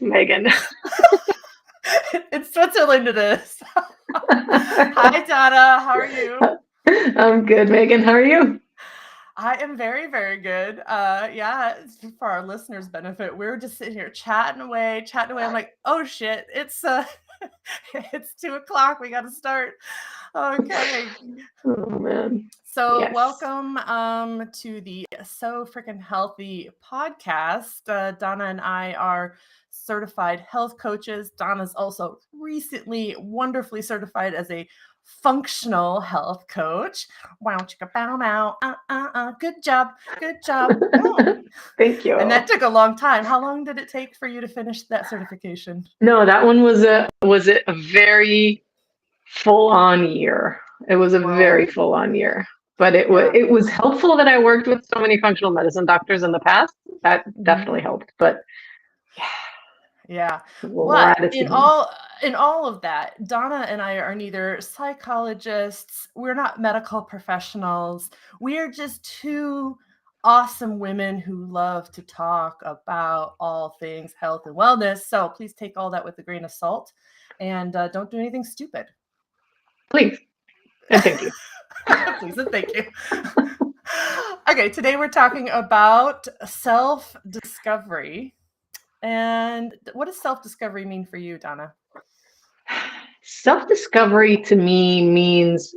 Megan. In Switzerland it is. Hi, Donna. How are you? I'm good, Megan. How are you? I am very, very good. Yeah, for our listeners' benefit, we're just sitting here chatting away. I'm like, oh shit, it's it's 2 o'clock. We got to start. Okay. Oh man. So Yes. welcome to the So Frickin' Healthy podcast. Donna and I are certified health coaches. Donna's also recently wonderfully certified as a functional health coach. Wow, chicka bow bow. Good job. Good job. Thank And you. that took a long time. How long did it take for you to finish that certification? No, that one was a very full on year. It was a Whoa. very full on year. But Yeah. it was helpful that I worked with so many functional medicine doctors in the past. That Mhm. definitely helped. But Yeah. we're But at it in soon. all of that, Donna and I are neither psychologists, we're not medical professionals. We're just two awesome women who love to talk about all things health and wellness. So please take all that with a grain of salt and don't do anything stupid. Please. And thank you. Please and thank you. Okay, today we're talking about self-discovery. And what does self-discovery mean for you, Donna? Self-discovery to me means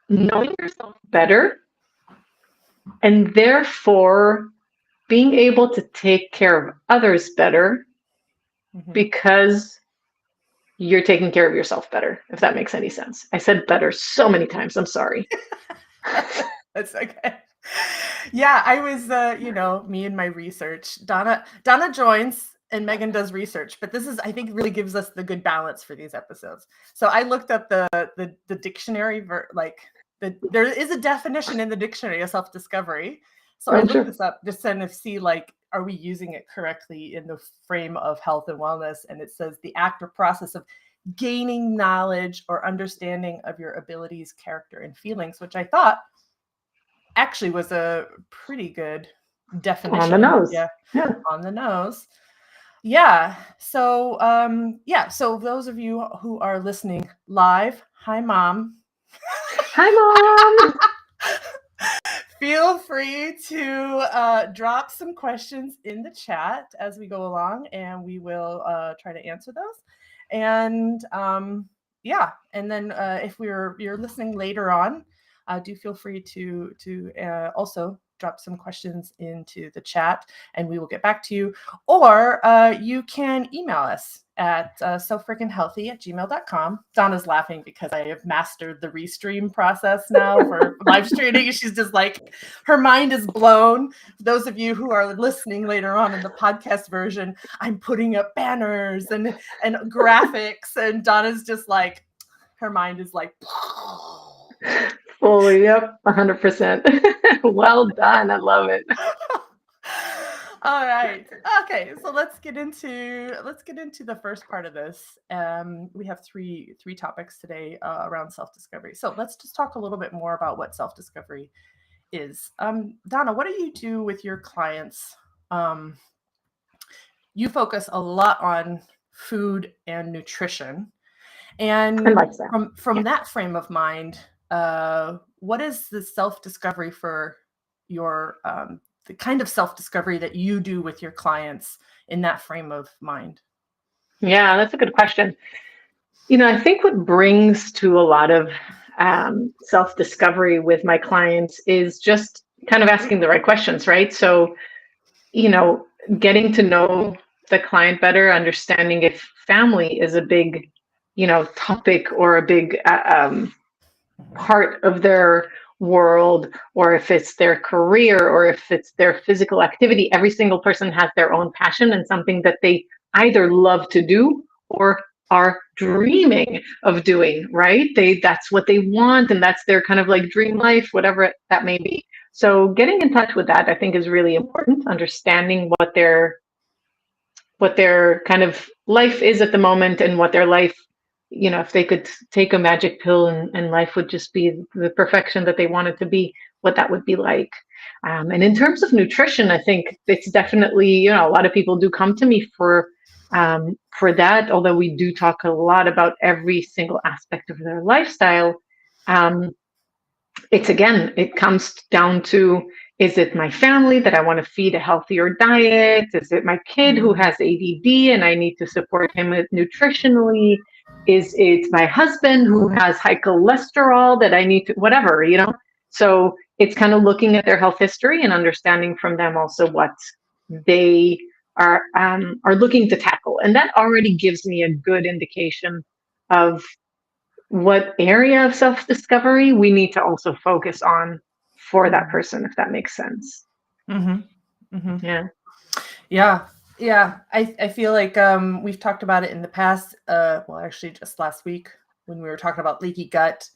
knowing yourself better and therefore being able to take care of others better Mhm. because you're taking care of yourself better, if that makes any sense. I said better so many times. I'm sorry. That's okay. Yeah, I was, me and my research. Donna joins and Megan does research, but this is, I think, really gives us the good balance for these episodes. So I looked up the dictionary, there is a definition in the dictionary of self-discovery. So I I'm looked sure. this up just to kind of see, like, are we using it correctly in the frame of health and wellness? And it says the act or process of gaining knowledge or understanding of your abilities, character, and feelings, which I thought actually was a pretty good On the definition. nose. Yeah, Yeah. on the nose. Yeah. So those of you who are listening live, hi, Mom. Hi, Mom. Feel free to drop some questions in the chat as we go along, and we will try to answer those. And yeah, and then if you're listening later on, do feel free to also drop some questions into the chat, and we will get back to you. Or you can email us at sofrickinhealthy@gmail.com. Donna's laughing because I have mastered the restream process now for live streaming. She's just like, her mind is blown. For those of you who are listening later on in the podcast version, I'm putting up banners and graphics, and Donna's just like, her mind is like, Fully. Yep. 100%. Well done. I love it. all right. Okay, so let's get into the first part of this. We have three topics today around self-discovery. So let's just talk a little bit more about what self-discovery is. Donna, what do you do with your clients? You focus a lot on food and nutrition, I and like that. from Yeah. that frame of mind, what is the self-discovery for your the kind of self-discovery that you do with your clients in that frame of mind? Yeah, that's a good question. I think what brings to a lot of self-discovery with my clients is just kind of asking the right questions, right? So, you know, getting to know the client better, understanding if family is a big, topic or a big part of their world, or if it's their career, or if it's their physical activity. Every single person has their own passion and something that they either love to do or are dreaming of doing, right? That's what they want, and that's their kind of like dream life, whatever that may be. So getting in touch with that, I think, is really important. Understanding what their kind of life is at the moment, and what their life, if they could take a magic pill and life would just be the perfection that they want it to be, what that would be like. And in terms of nutrition, I think it's definitely, a lot of people do come to me for that, although we do talk a lot about every single aspect of their lifestyle. Um, it comes down to, is it my family that I want to feed a healthier diet? Is it my kid who Mhm. has ADD and I need to support him nutritionally? Is it my husband who has high cholesterol that I need to, whatever. So it's kind of looking at their health history and understanding from them also what they are looking to tackle. And that already gives me a good indication of what area of self-discovery we need to also focus on for that Mhm. person, if that makes sense. Mhm. Mhm. Yeah. Yeah. Yeah. I feel like we've talked about it in the past. Well, actually just last week when we were talking about leaky gut,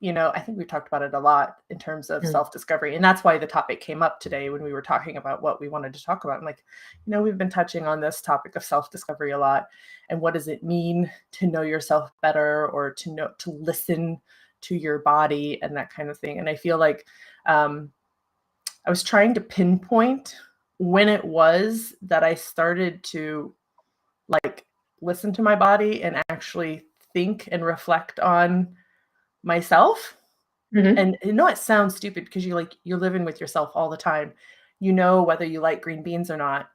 I think we talked about it a lot in terms of Mm. self-discovery. And that's why the topic came up today when we were talking about what we wanted to talk about. I'm like, we've been touching on this topic of self-discovery a lot. And what does it mean to know yourself better, or to listen to your body and that kind of thing. And I feel like I was trying to pinpoint when it was that I started to like listen to my body and actually think and reflect on myself. Mm-hmm. And it sounds stupid because you're living with yourself all the time. You know whether you like green beans or not.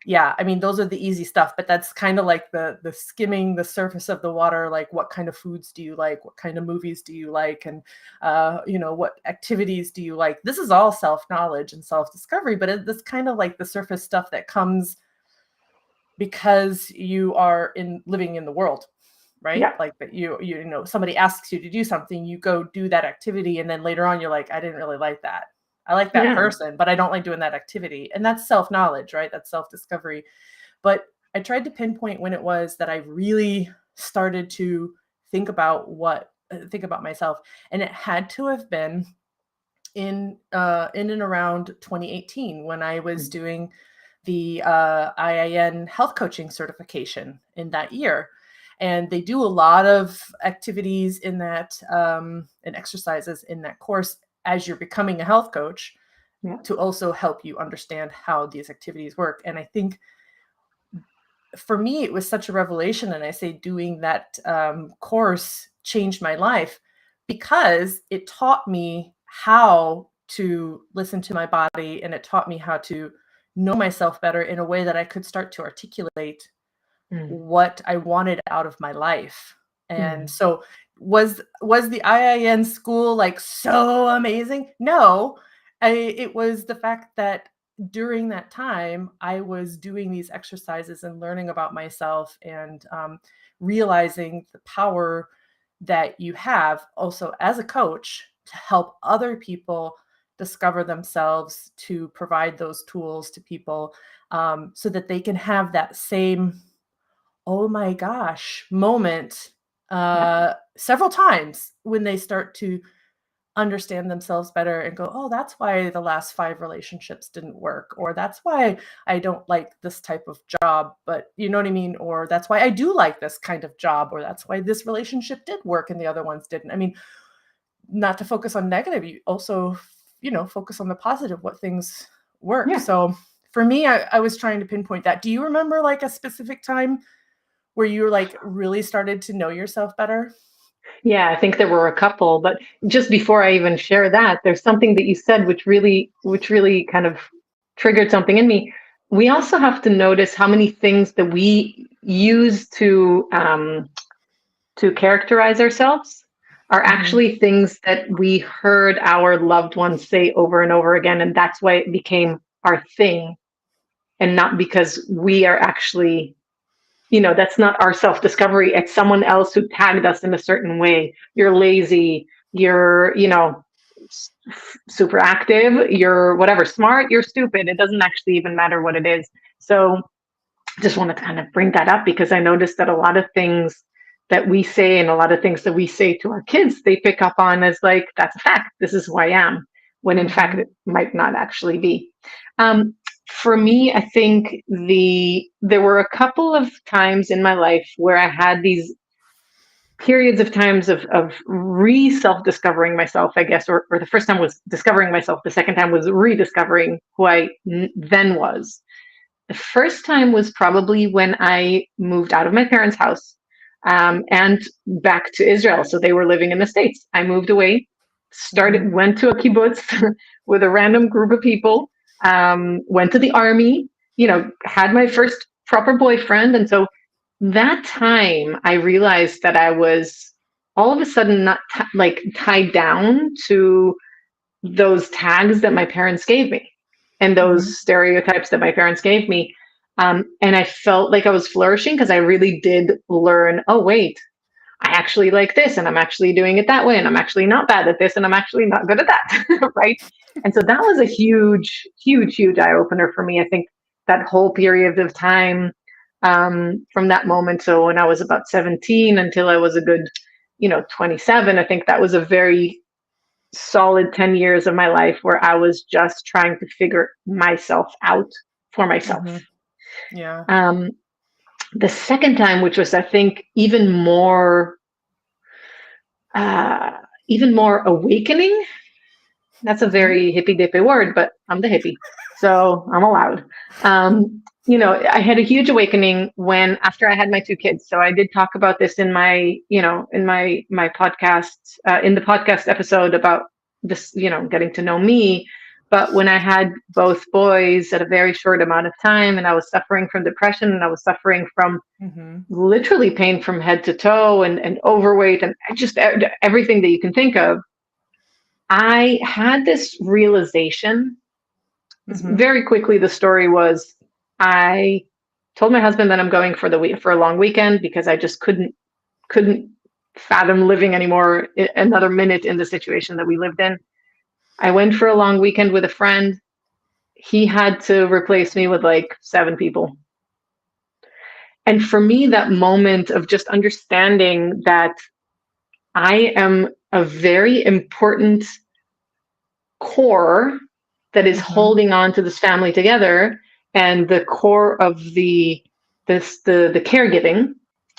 Yeah, I mean, those are the easy stuff, but that's kind of like the skimming the surface of the water. Like, what kind of foods do you like? What kind of movies do you like? And what activities do you like? This is all self-knowledge and self-discovery, but it's kind of like the surface stuff that comes because you are living in the world, right? Yeah. Like that somebody asks you to do something, you go do that activity, and then later on you're like, I didn't really like that. I like that Yeah. person, but I don't like doing that activity. And that's self-knowledge, right? That's self-discovery. But I tried to pinpoint when it was that I really started to think about myself, and it had to have been in and around 2018 when I was doing the IIN health coaching certification in that year. And they do a lot of activities in that and exercises in that course as you're becoming a health coach Yeah. to also help you understand how these activities work. And I think for me, it was such a revelation. And I say doing that course changed my life because it taught me how to listen to my body, and it taught me how to know myself better in a way that I could start to articulate Mm. what I wanted out of my life. And Mm. so was the IIN school like so amazing? No, it was the fact that during that time I was doing these exercises and learning about myself, and realizing the power that you have also as a coach to help other people discover themselves, to provide those tools to people, so that they can have that same oh my gosh moment Yeah. several times when they start to understand themselves better and go, oh, that's why the last 5 relationships didn't work, or that's why I don't like this type of job, but you know what I mean, or that's why I do like this kind of job, or that's why this relationship did work and the other ones didn't. I mean, not to focus on negative, you also focus on the positive, what things work. Yeah. So for me, I was trying to pinpoint that. Do you remember like a specific time where you like really started to know yourself better? Yeah, I think there were a couple, but just before I even share that, there's something that you said which really kind of triggered something in me. We also have to notice how many things that we use to characterize ourselves are Mhm. actually things that we heard our loved ones say over and over again, and that's why it became our thing, and not because we are actually, that's not our self-discovery. It's someone else who tagged us in a certain way. You're lazy, you're, super active, you're whatever, smart, you're stupid. It doesn't actually even matter what it is. So just wanted to kind of bring that up because I noticed that a lot of things that we say and a lot of things that we say to our kids, they pick up on as like, that's a fact. This is who I am. When in fact, Mhm. it might not actually be. Um, for me, I think there were a couple of times in my life where I had these periods of times of self-discovering myself, I guess, or the first time was discovering myself. The second time was rediscovering who I then was. The first time was probably when I moved out of my parents' house and back to Israel. So they were living in the States. I moved away, went to a kibbutz with a random group of people, went to the army, had my first proper boyfriend. And so that time I realized that I was all of a sudden not like tied down to those tags that my parents gave me and those stereotypes that my parents gave me. And I felt like I was flourishing because I really did learn, oh, wait, I actually like this and I'm actually doing it that way. And I'm actually not bad at this and I'm actually not good at that. Right. And so that was a huge, huge, huge eye opener for me. I think that whole period of time from that moment. So when I was about 17 until I was a good, 27, I think that was a very solid 10 years of my life where I was just trying to figure myself out for myself. Yeah. The second time, which was, I think, even more awakening. That's a very hippy dippy word, but I'm the hippie, so I'm allowed. I had a huge awakening when after I had my two kids. So I did talk about this in my podcast, in the podcast episode about this, getting to know me. But when I had both boys at a very short amount of time, and I was suffering from depression, and I was suffering from literally pain from head to toe, and overweight, and just everything that you can think of, I had this realization. Very quickly, the story was, I told my husband that I'm going for a long weekend because I just couldn't fathom living anymore another minute in the situation that we lived in. I went for a long weekend with a friend. He had to replace me with like 7 people. And for me, that moment of just understanding that I am a very important core that is holding on to this family together, and the core of the caregiving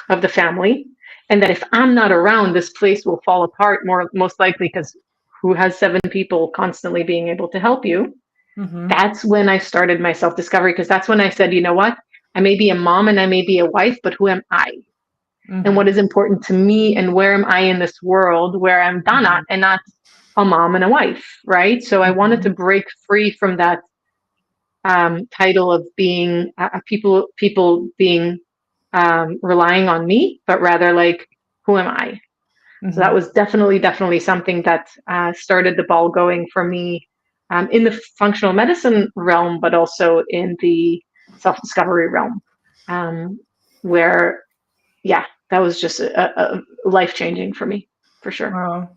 of the family, and that if I'm not around, this place will fall apart most likely, because who has 7 people constantly being able to help you? That's when I started my self-discovery, because that's when I said, you know what? I may be a mom and I may be a wife, but who am I? And what is important to me, and where am I in this world where I'm Danna and not a mom and a wife, right? So I wanted to break free from that title of being people being relying on me, but rather like, who am I? So that was definitely something that started the ball going for me in the functional medicine realm, but also in the self-discovery realm, where, that was just a life-changing for me, for sure. Wow.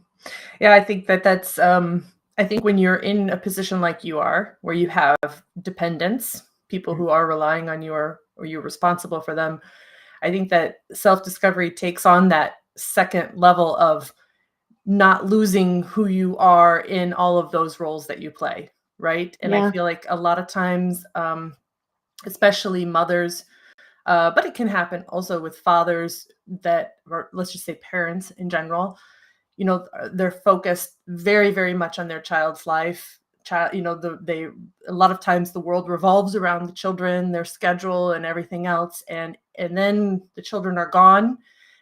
Yeah, I think that's I think when you're in a position like you are, where you have dependents, people who are relying on you, or you're responsible for them, I think that self-discovery takes on that second level of not losing who you are in all of those roles that you play, right? And I feel like a lot of times, especially mothers, but it can happen also with fathers or let's just say parents in general, they're focused very, very much on their child's life. A lot of times the world revolves around the children, their schedule and everything else. And then the children are gone,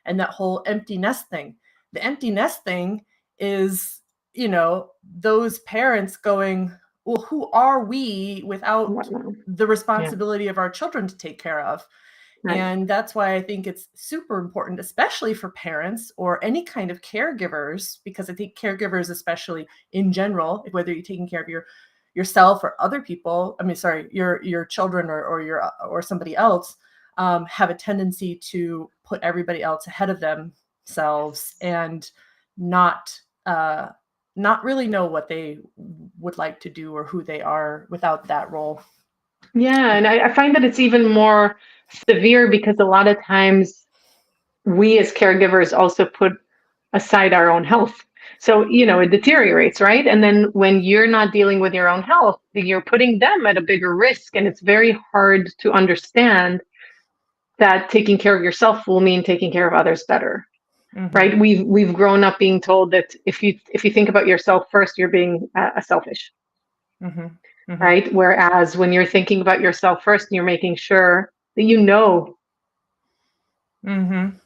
and that whole empty nest thing. The empty nest thing is, those parents going, well, who are we without the responsibility of our children to take care of? Right. And that's why I think it's super important, especially for parents or any kind of caregivers, because I think caregivers, especially in general, whether you're taking care of yourself or other people, your children or somebody else, have a tendency to put everybody else ahead of themselves and not really know what they would like to do or who they are without that role. Yeah, and I find that it's even more severe because a lot of times we as caregivers also put aside our own health. So, it deteriorates, right? And then when you're not dealing with your own health, you're putting them at a bigger risk. And it's very hard to understand that taking care of yourself will mean taking care of others better. Mm-hmm. right? We've grown up being told that if you think about yourself first, you're being selfish, Mm-hmm. Mm-hmm. right? Whereas when you're thinking about yourself first and you're making sure that you know Mm-hmm.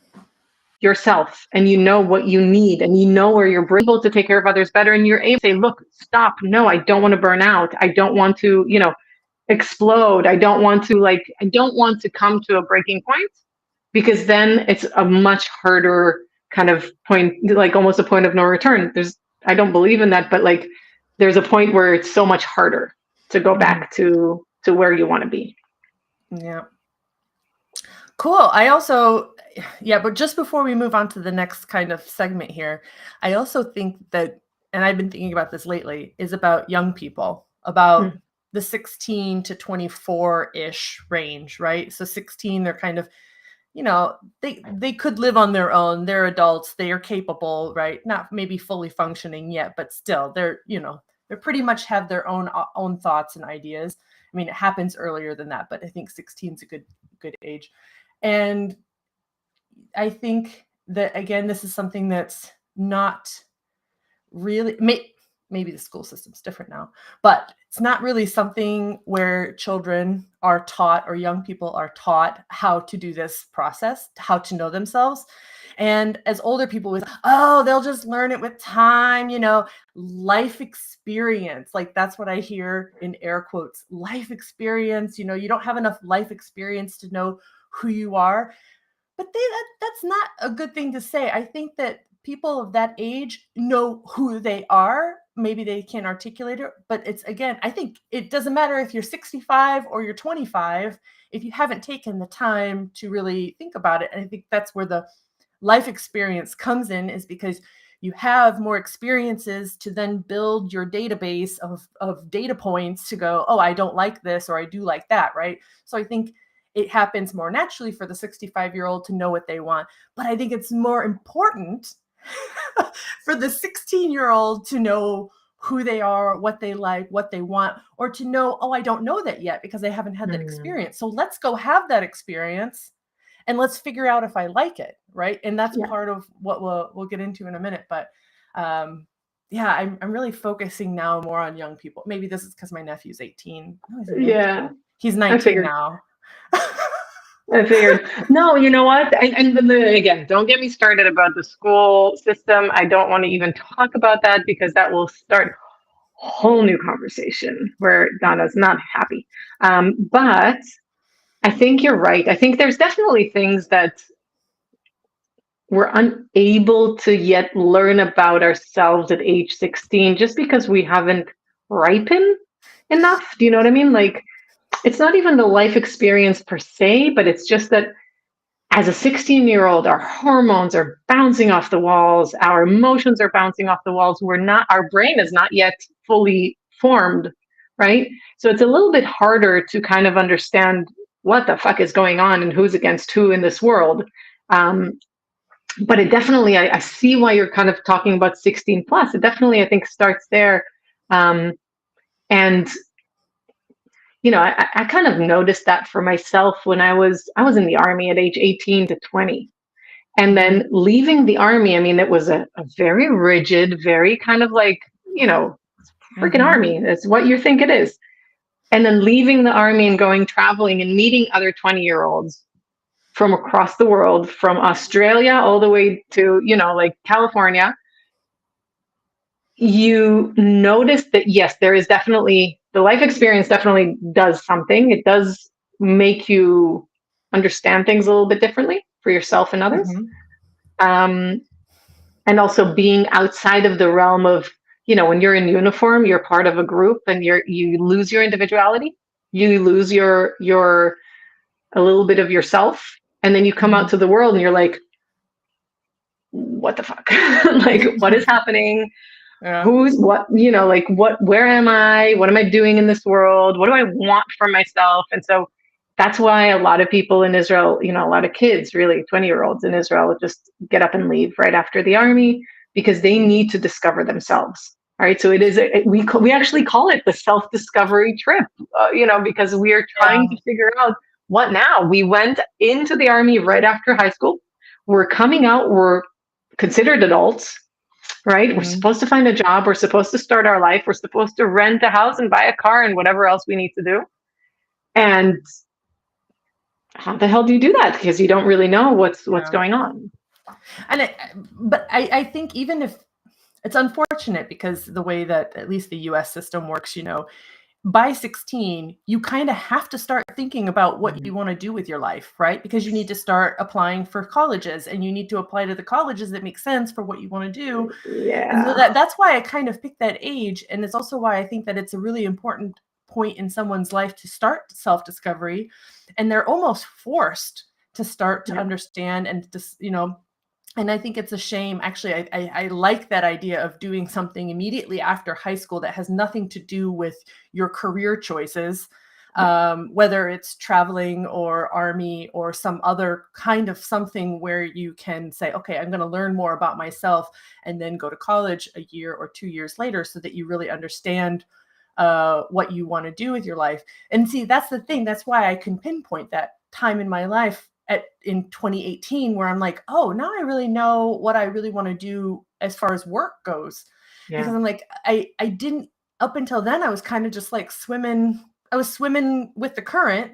yourself and you know what you need and you know where you're able to take care of others better and you're able to say, look, stop, no, I don't want to burn out, I don't want to, explode, I don't want to, I don't want to come to a breaking point, because then it's a much harder kind of point, like almost a point of no return. I don't believe in that, but like there's a point where it's so much harder to go Mm-hmm. back to where you want to be. Yeah. Cool. I also, yeah, but just before we move on to the next kind of segment here, I also think that, and I've been thinking about this lately, is about young people, about the 16 to 24-ish range, right? So 16, they're kind of, they could live on their own. They're adults. They are capable, right? Not maybe fully functioning yet, but still they pretty much have their own thoughts and ideas. I mean, it happens earlier than that, but I think 16 is a good age. And I think that, again, this is something that's not really, maybe the school system's different now, but it's not really something where children are taught or young people are taught how to do this process, how to know themselves. And as older people with, they'll just learn it with time, life experience. Like that's what I hear in air quotes, life experience. You don't have enough life experience to know who you are. But that's not a good thing to say. I think that people of that age know who they are. Maybe they can't articulate it, but it's, again, I think it doesn't matter if you're 65 or you're 25, if you haven't taken the time to really think about it. And I think that's where the life experience comes in, is because you have more experiences to then build your database of data points to go, oh, I don't like this, or I do like that, right? So I think it happens more naturally for the 65-year-old to know what they want. But I think it's more important for the 16-year-old to know who they are, what they like, what they want, or to know, oh, I don't know that yet because I haven't had that experience. So let's go have that experience and let's figure out if I like it, right? And that's part of what we'll get into in a minute. But I'm really focusing now more on young people. Maybe this is because my nephew's 18. Oh, is he 19? Yeah, He's 19 now. I figured. No, you know what? And again, don't get me started about the school system. I don't want to even talk about that because that will start a whole new conversation where Donna's not happy. But I think you're right. I think there's definitely things that we're unable to yet learn about ourselves at age 16 just because we haven't ripened enough. Do you know what I mean? Like, it's not even the life experience per se, but it's just that as a 16-year-old, our hormones are bouncing off the walls, our emotions are bouncing off the walls. Our brain is not yet fully formed, right? So it's a little bit harder to kind of understand what the fuck is going on and who's against who in this world. But it definitely, I see why you're kind of talking about 16 plus. It definitely, I think, starts there. And I kind of noticed that for myself when I was in the Army at age 18 to 20. And then leaving the Army, I mean, it was a very rigid, very kind of like, freaking Army. It's what you think it is. And then leaving the Army and going traveling and meeting other 20-year-olds from across the world, from Australia all the way to, like California. You notice that, yes, there is definitely, the life experience definitely does something. It does make you understand things a little bit differently for yourself and others. And also being outside of the realm of, when you're in uniform, you're part of a group and you lose your individuality. You lose your a little bit of yourself. And then you come out to the world and you're like, what the fuck? Like, what is happening? Yeah. Who's what, where am I? What am I doing in this world? What do I want for myself? And so that's why a lot of people in Israel, a lot of kids, really 20-year-olds in Israel, just get up and leave right after the Army because they need to discover themselves. All right. So it is, we actually call it the self-discovery trip, because we are trying to figure out what now. We went into the Army right after high school. We're coming out, we're considered adults, right? We're Mhm. supposed to find a job. We're supposed to start our life. We're supposed to rent a house and buy a car and whatever else we need to do. And how the hell do you do that? Because you don't really know what's Yeah. going on. And but I think even if it's unfortunate, because the way that at least the US system works, by 16, you kind of have to start thinking about what you want to do with your life, right? Because you need to start applying for colleges, and you need to apply to the colleges that make sense for what you want to do. And so Yeah. that's why I kind of picked that age. And it's also why I think that it's a really important point in someone's life to start self-discovery. And they're almost forced to start to understand and just, and I think it's a shame. Actually, I like that idea of doing something immediately after high school that has nothing to do with your career choices, whether it's traveling or army or some other kind of something where you can say, okay, I'm going to learn more about myself and then go to college a year or 2 years later so that you really understand what you want to do with your life. And see, that's the thing. That's why I can pinpoint that time in my life in 2018 where I'm like, oh, now I really know what I really want to do as far as work goes. Because I'm like, I didn't, up until then, I was kind of just like swimming. I was swimming with the current,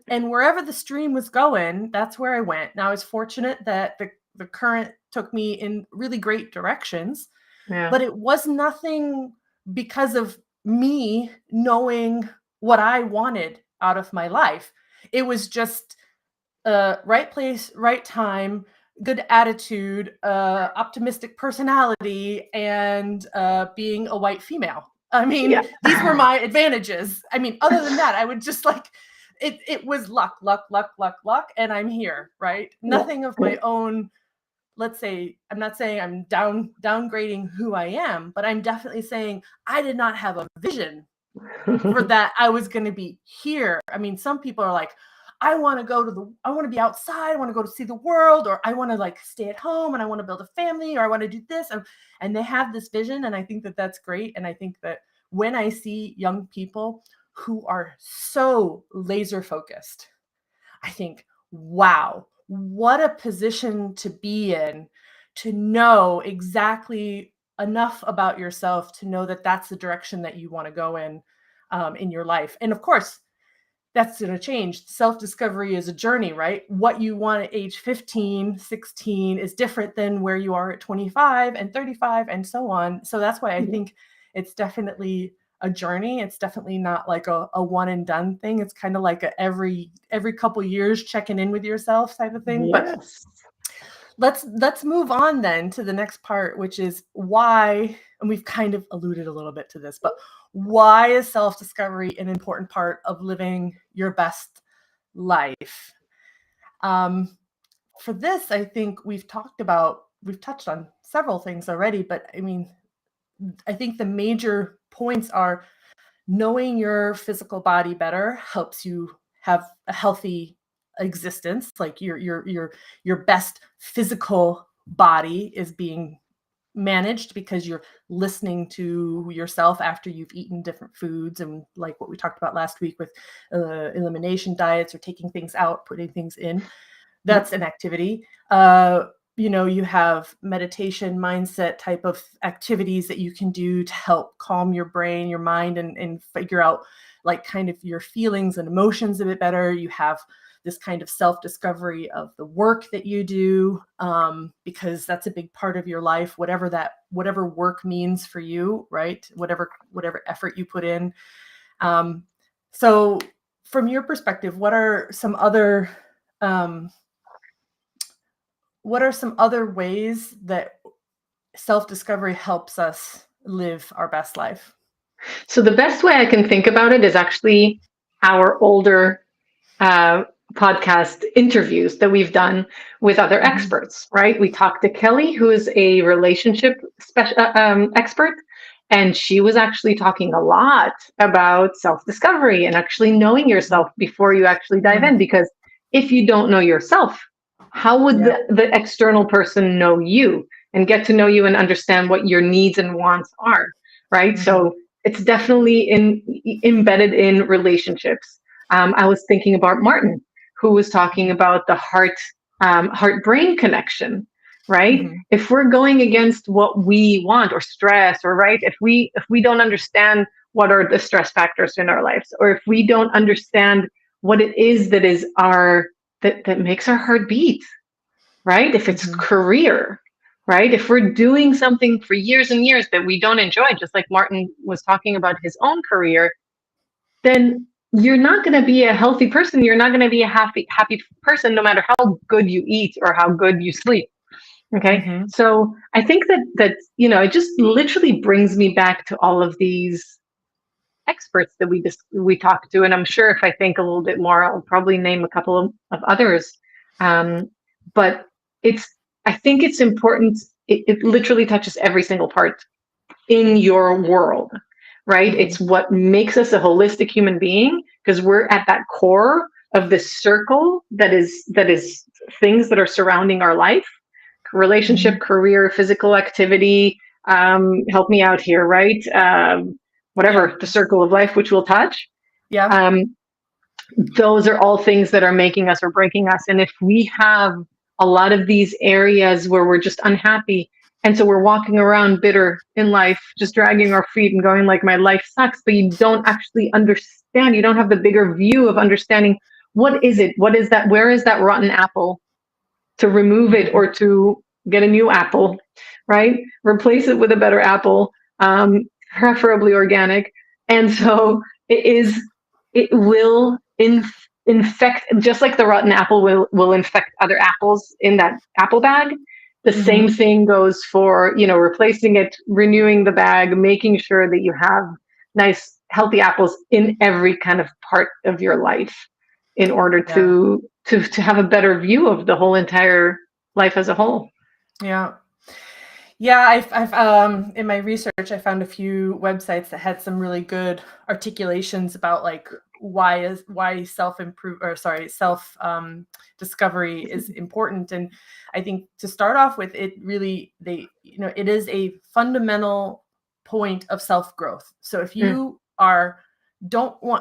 and wherever the stream was going, that's where I went. Now I was fortunate that the current took me in really great directions, but it was nothing because of me knowing what I wanted out of my life. It was just right place, right time, good attitude, optimistic personality, and being a white female. I mean, these were my advantages. I mean, other than that, I would just like, it was luck, and I'm here, right? Nothing of my own. Let's say, I'm not saying I'm downgrading who I am, but I'm definitely saying I did not have a vision for that I was going to be here. I mean, some people are like, I want to be outside. I want to go to see the world, or I want to like stay at home and I want to build a family, or I want to do this. And they have this vision. And I think that that's great. And I think that when I see young people who are so laser focused, I think, wow, what a position to be in, to know exactly enough about yourself to know that that's the direction that you want to go in your life. And of course, that's going to change. Self-discovery is a journey, right? What you want at age 15, 16 is different than where you are at 25 and 35 and so on. So that's why I think it's definitely a journey. It's definitely not like a one and done thing. It's kind of like a every couple years checking in with yourself type of thing. But let's move on then to the next part, which is why, and we've kind of alluded a little bit to this, but why is self-discovery an important part of living your best life? For this, I think we've touched on several things already, but I mean, I think the major points are knowing your physical body better helps you have a healthy existence. Like your best physical body is being managed because you're listening to yourself after you've eaten different foods, and like what we talked about last week with elimination diets, or taking things out, putting things in. That's an activity. You have meditation, mindset type of activities that you can do to help calm your brain, your mind, and figure out like kind of your feelings and emotions a bit better. You have this kind of self-discovery of the work that you do, because that's a big part of your life, whatever work means for you, right? Whatever effort you put in. So from your perspective, what are some other ways that self-discovery helps us live our best life? So the best way I can think about it is actually our older podcast interviews that we've done with other experts, right? We talked to Kelly, who is a relationship expert, and she was actually talking a lot about self-discovery and actually knowing yourself before you actually dive in. Because if you don't know yourself, how would the external person know you and get to know you and understand what your needs and wants are, right? So it's definitely embedded in relationships. I was thinking about Martin, who was talking about the heart-brain connection, right? Mhm. If we're going against what we want, or stress, or right, if we don't understand what are the stress factors in our lives, or if we don't understand what it is that is our that makes our heart beat, right? If it's Mhm. career, right? If we're doing something for years and years that we don't enjoy, just like Martin was talking about his own career, then you're not going to be a healthy person. You're not going to be a happy person, no matter how good you eat or how good you sleep. Okay. Mhm. So I think that, it just literally brings me back to all of these experts that we talked to. And I'm sure if I think a little bit more, I'll probably name a couple of others. But it's, I think it's important. It literally touches every single part in your world, right? Mhm. It's what makes us a holistic human being, because we're at that core of this circle that is things that are surrounding our life: relationship, Mhm. career, physical activity. Help me out here, right? Yeah. Whatever the circle of life, which we'll touch. Yeah. Um, those are all things that are making us or breaking us. And if we have a lot of these areas where we're just unhappy, and so we're walking around bitter in life, just dragging our feet and going like, my life sucks, but you don't actually understand, you don't have the bigger view of understanding, what is it? What is that? Where is that rotten apple? To remove it, Mhm. or to get a new apple, right? Replace it with a better apple, preferably organic. And so it will infect, just like the rotten apple will infect other apples in that apple bag. The same Mhm. thing goes for, replacing it, renewing the bag, making sure that you have nice, healthy apples in every kind of part of your life, in order Yeah. to have a better view of the whole entire life as a whole. Yeah. Yeah, I've in my research, I found a few websites that had some really good articulations about like why self discovery is important. And I think to start off with, it really it is a fundamental point of self growth. So Mm,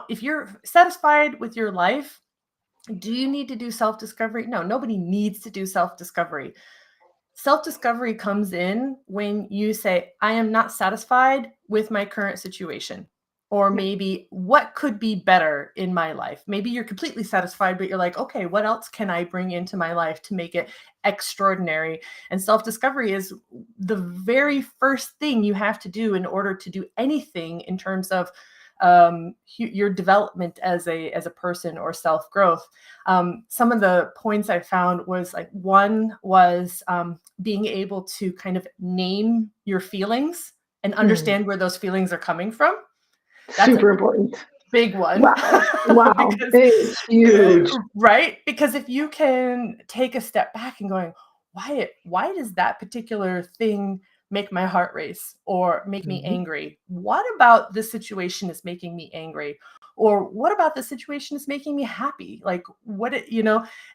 if you're satisfied with your life, do you need to do self discovery? No, nobody needs to do self discovery. Self-discovery comes in when you say, I am not satisfied with my current situation. Or yeah. maybe what could be better in my life? Maybe you're completely satisfied, but you're like, okay, what else can I bring into my life to make it extraordinary? And self-discovery is the very first thing you have to do in order to do anything in terms of your development as a person or self growth. Some of the points I found was like, one was being able to kind of name your feelings and Mm. understand where those feelings are coming from. That's a Super important. big one. Wow. Wow. Because It is huge. right? Because if you can take a step back and going, why does that particular thing make my heart race or make me Mhm. angry? What about this situation is making me angry? Or what about this situation is making me happy? Like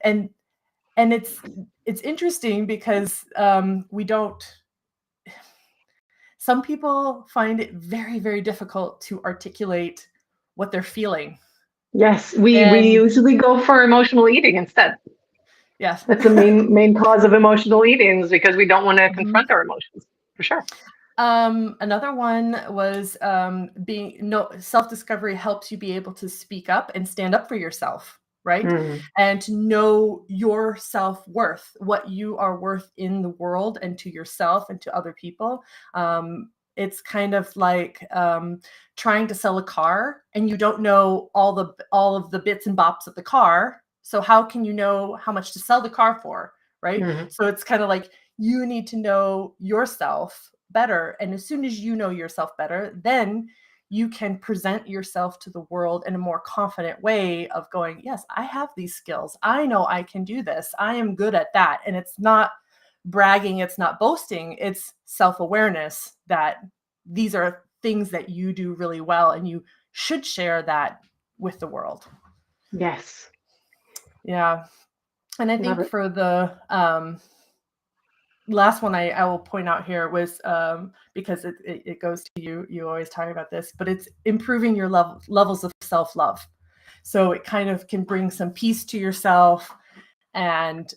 and it's interesting because we don't some people find it very, very difficult to articulate what they're feeling. Yes, we And usually go for emotional eating instead. yes. That's the main cause of emotional eating, is because we don't want to Mhm. confront our emotions, for sure. Another one was being no self-discovery helps you be able to speak up and stand up for yourself, right? Mm. And to know your self-worth, what you are worth in the world and to yourself and to other people. It's kind of like trying to sell a car and you don't know all of the bits and bops of the car. So how can you know how much to sell the car for, right? Mhm. So it's kind of like you need to know yourself better. And as soon as you know yourself better, then you can present yourself to the world in a more confident way of going, yes, I have these skills. I know I can do this. I am good at that. And it's not bragging, it's not boasting, it's self awareness that these are things that you do really well. And you should share that with the world. Yes. Yeah. And I Love think it. for the last one I will point out here was because it goes to you always talk about this, but it's improving your levels of self-love. So it kind of can bring some peace to yourself and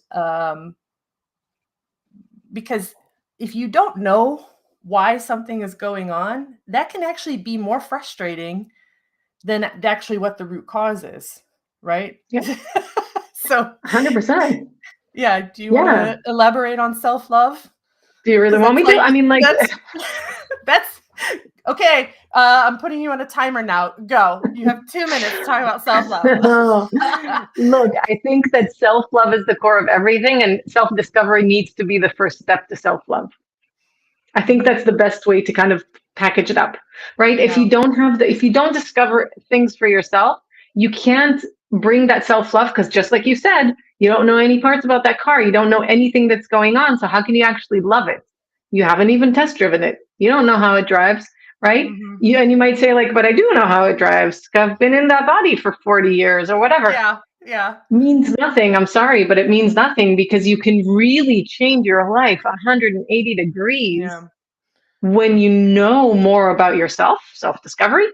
because if you don't know why something is going on, that can actually be more frustrating than actually what the root cause is, right? Yeah. So 100%. yeah, do you want Yeah. to elaborate on self-love? Do you really Because want that's me to? like I mean, like, that's okay. I'm putting you on a timer now. Go. You have 2 minutes to talk about self-love. look, I think that self-love is the core of everything, and self-discovery needs to be the first step to self-love. I think that's the best way to kind of package it up, right? Yeah. If you don't discover things for yourself, you can't bring that self-love, because just like you said, you don't know any parts about that car. You don't know anything that's going on. So how can you actually love it? You haven't even test driven it. You don't know how it drives, right? Mm-hmm. And you might say like, but I do know how it drives. I've been in that body for 40 years or whatever. Yeah. Yeah. Means nothing. I'm sorry, but it means nothing, because you can really change your life 180 degrees Yeah. when you know more about yourself, self-discovery,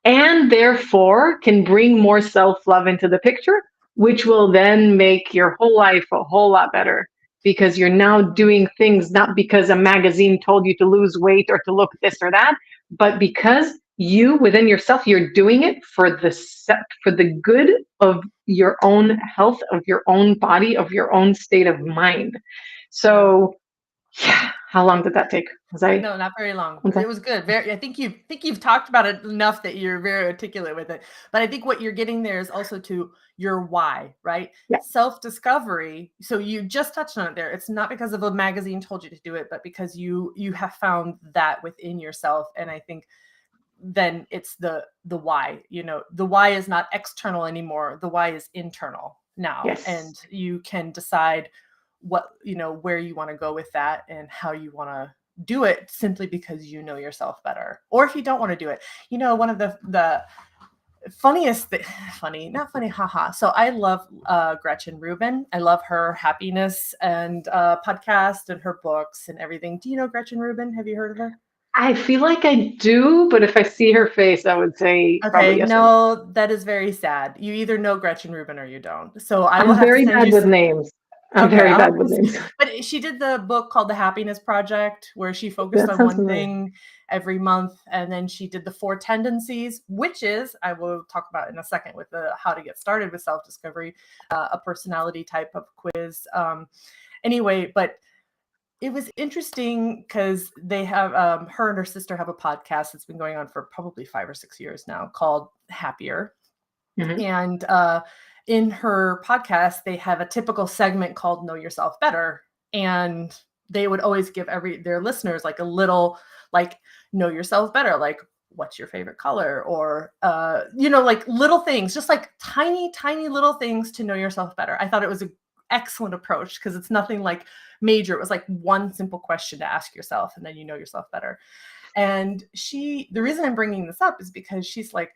and therefore can bring more self-love into the picture, which will then make your whole life a whole lot better, because you're now doing things not because a magazine told you to lose weight or to look this or that, but because you within yourself, you're doing it for the good of your own health, of your own body, of your own state of mind. Yeah. So yeah, how long did that take? No, not very long. Was I It was good. Very. I think you've talked about it enough that you're very articulate with it. But I think what you're getting there is also to your why, right? yeah. Self-discovery. So you just touched on it there. It's not because of a magazine told you to do it, but because you have found that within yourself. And I think then it's the why. The why is not external anymore. The why is internal now, Yes. and you can decide what where you want to go with that and how you want to do it, simply because you know yourself better. Or if you don't want to do it, one of the funniest funny, not funny, haha. So I love Gretchen Rubin. I love her happiness and podcast and her books and everything. Do you know Gretchen Rubin? Have you heard of her? I feel like I do, but if I see her face, I would say probably Okay, yes or no. no, that is very sad. You either know Gretchen Rubin or you don't. So I will I'm have to very send bad you with names. I'm Okay, very I'll bad have with to names. but she did the book called The Happiness Project, where she focused That on sounds one familiar. thing every month, and then she did the 4 tendencies, which is, I will talk about in a second with the how to get started with self-discovery, a personality type of quiz. Anyway, but it was interesting because they have her and her sister have a podcast that's been going on for probably 5 or 6 years now, called Happier. Mm-hmm. And in her podcast, they have a typical segment called Know Yourself Better. And they would always give their listeners like a little, like, know yourself better, like, what's your favorite color? Or, like little things, just like tiny, tiny little things to know yourself better. I thought it was an excellent approach, because it's nothing like major. It was like one simple question to ask yourself, and then you know yourself better. And the reason I'm bringing this up is because she's like,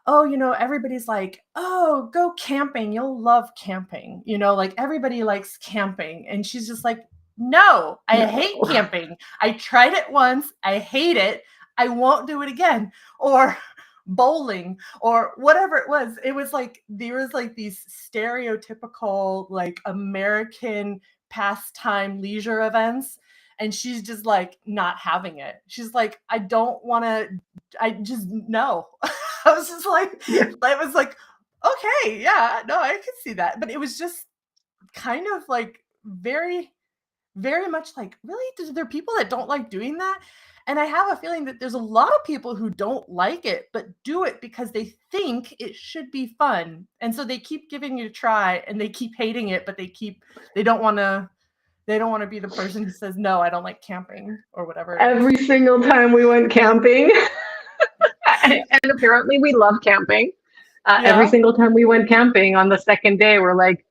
oh, everybody's like, oh, go camping. You'll love camping. Like everybody likes camping. And she's just like, no, I hate No. camping. I tried it once. I hate it. I won't do it again. Or bowling or whatever it was. It was like, there was like these stereotypical, like American pastime leisure events. And she's just like not having it. She's like, I don't want to, I just, no. I was just like, Yeah. I was like, okay, yeah, no, I could see that. But it was just kind of like very, very much like, really? There are people that don't like doing that? And I have a feeling that there's a lot of people who don't like it, but do it because they think it should be fun. And so they keep giving it a try, and they keep hating it, but they don't want to be the person who says, no, I don't like camping, or whatever it is. Every single time we went camping, and apparently we love camping. Every Yeah. single time we went camping on the second day, we're like,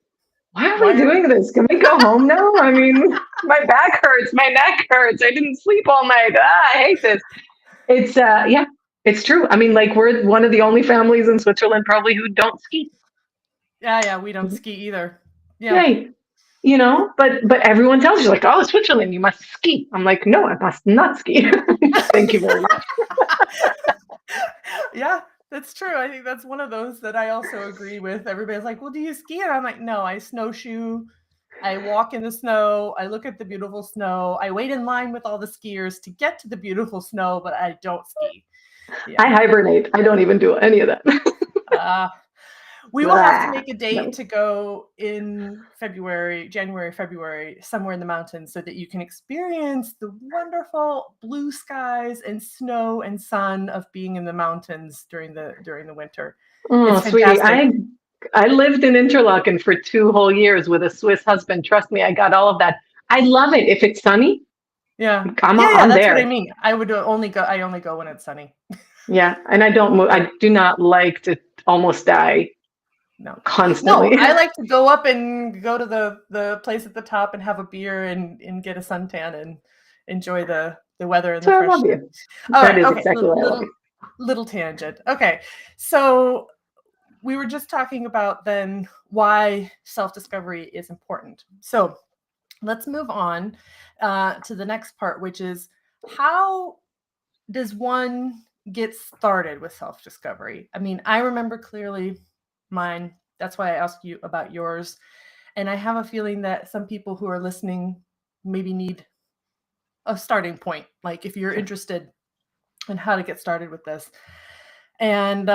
why are we Why are we? doing this? Can we go home now? I mean, my back hurts, my neck hurts. I didn't sleep all night. I hate this. It's yeah, it's true. I mean, like, we're one of the only families in Switzerland probably who don't ski. Yeah, we don't ski either. Yeah. Yay. But everyone tells you like, oh, Switzerland, you must ski. I'm like, no, I must not ski. Thank you very much. Yeah, that's true. I think that's one of those that I also agree with. Everybody's like, well, do you ski? And I'm like, no, I snowshoe I walk in the snow. I look at the beautiful snow. I wait in line with all the skiers to get to the beautiful snow, but I don't ski. Yeah. I hibernate. I don't even do any of that. We will have to make a No. date to go in January, February, somewhere in the mountains so that you can experience the wonderful blue skies and snow and sun of being in the mountains during the winter. Oh, It's sweetie, fantastic. I lived in Interlaken for 2 whole years with a Swiss husband. Trust me, I got all of that. I love it. If it's sunny, Yeah. I'm That's what I there. mean. I only go when it's sunny. Yeah, and I don't move. I do not like to almost die No, constantly. I like to go up and go to the place at the top and have a beer and get a suntan and enjoy the weather and the So I fresh love air. you. All That right, is okay, exactly why I love you. little tangent. Okay, so we were just talking about then why self-discovery is important. So let's move on to the next part, which is how does one get started with self-discovery? I mean, I remember clearly mine. That's why I asked you about yours. And I have a feeling that some people who are listening maybe need a starting point, like if you're interested in how to get started with this. And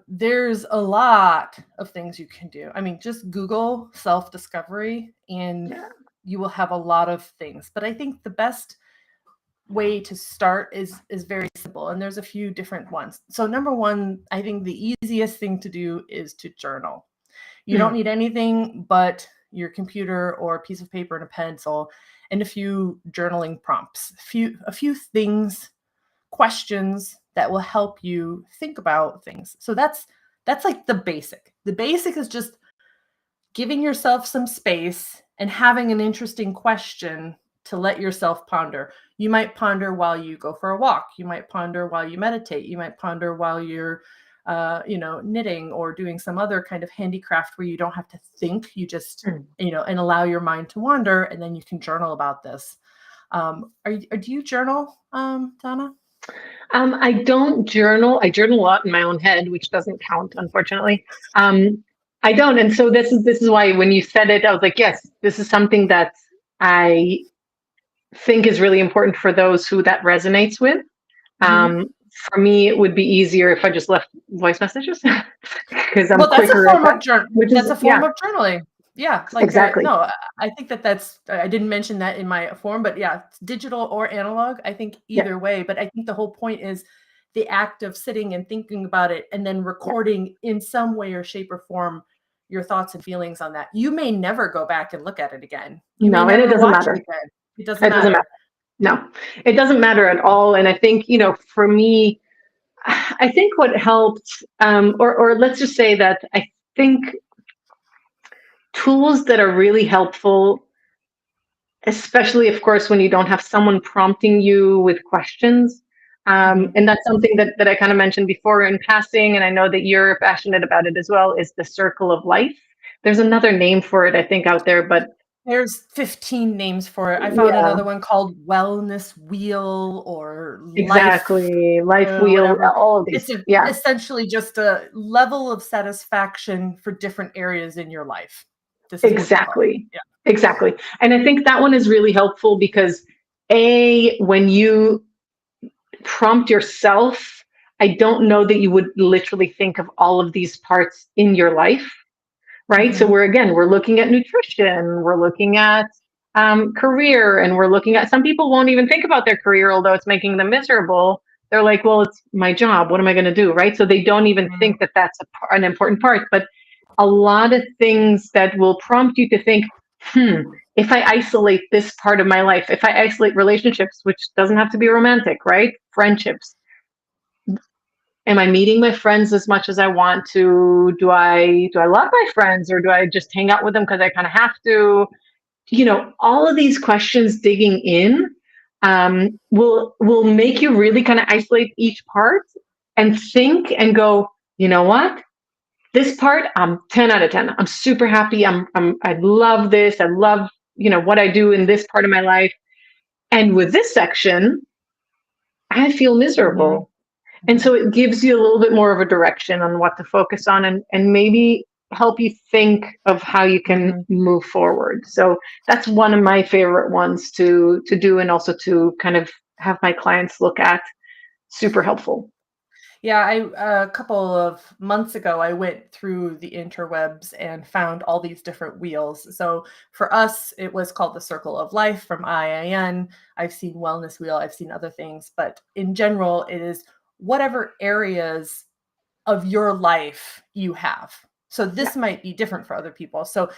there's a lot of things you can do. I mean, just Google self-discovery and Yeah. you will have a lot of things. But I think the best way to start is very simple, and there's a few different ones. So number one, I think the easiest thing to do is to journal. You don't need anything but your computer or a piece of paper and a pencil and a few journaling prompts, a few things, questions that will help you think about things. So that's like the basic. The basic is just giving yourself some space and having an interesting question to let yourself ponder. You might ponder while you go for a walk. You might ponder while you meditate. You might ponder while you're, knitting or doing some other kind of handicraft where you don't have to think. You just, and allow your mind to wander, and then you can journal about this. Do you journal, Donna? I don't journal. I journal a lot in my own head, which doesn't count, unfortunately. I don't, and so this is why when you said it, I was like, yes, this is something that I think is really important for those who that resonates with. For me, it would be easier if I just left voice messages because I'm That's quicker a form at that. of journal. That's a form of journaling. Yeah, like exactly. No, I think that's. I didn't mention that in my form, but yeah, digital or analog. I think either way. But I think the whole point is the act of sitting and thinking about it, and then recording in some way or shape or form your thoughts and feelings on that. You may never go back and look at it again. You may never and it doesn't watch matter. it again. It doesn't matter. No, it doesn't matter at all. And I think, for me, I think what helped, or let's just say that I think tools that are really helpful, especially, of course, when you don't have someone prompting you with questions. And that's something that I kind of mentioned before in passing, and I know that you're passionate about it as well, is the circle of life. There's another name for it, I think, out there, but there's 15 names for it. I found another one called Wellness Wheel or Life Wheel, whatever. all of these. It's essentially just a level of satisfaction for different areas in your life. Exactly. Yeah. Exactly. And I think that one is really helpful because when you prompt yourself, I don't know that you would literally think of all of these parts in your life, right? So we're looking at nutrition, we're looking at career, and we're looking at, some people won't even think about their career, although it's making them miserable. They're like, well, it's my job. What am I going to do? Right. So they don't even think that that's an important part. But a lot of things that will prompt you to think, if I isolate this part of my life, if I isolate relationships, which doesn't have to be romantic, right? Friendships. Am I meeting my friends as much as I want to? Do I love my friends, or do I just hang out with them because I kind of have to? All of these questions digging in will make you really kind of isolate each part and think and go, you know what? This part, I'm 10 out of 10. I'm super happy. I love this. I love, what I do in this part of my life. And with this section, I feel miserable. And so it gives you a little bit more of a direction on what to focus on, and maybe help you think of how you can move forward. So that's one of my favorite ones to do, and also to kind of have my clients look at. Super helpful. Yeah, a couple of months ago, I went through the interwebs and found all these different wheels. So for us, it was called the Circle of Life from IIN. I've seen Wellness Wheel, I've seen other things, but in general, it is whatever areas of your life you have. So this might be different for other people. So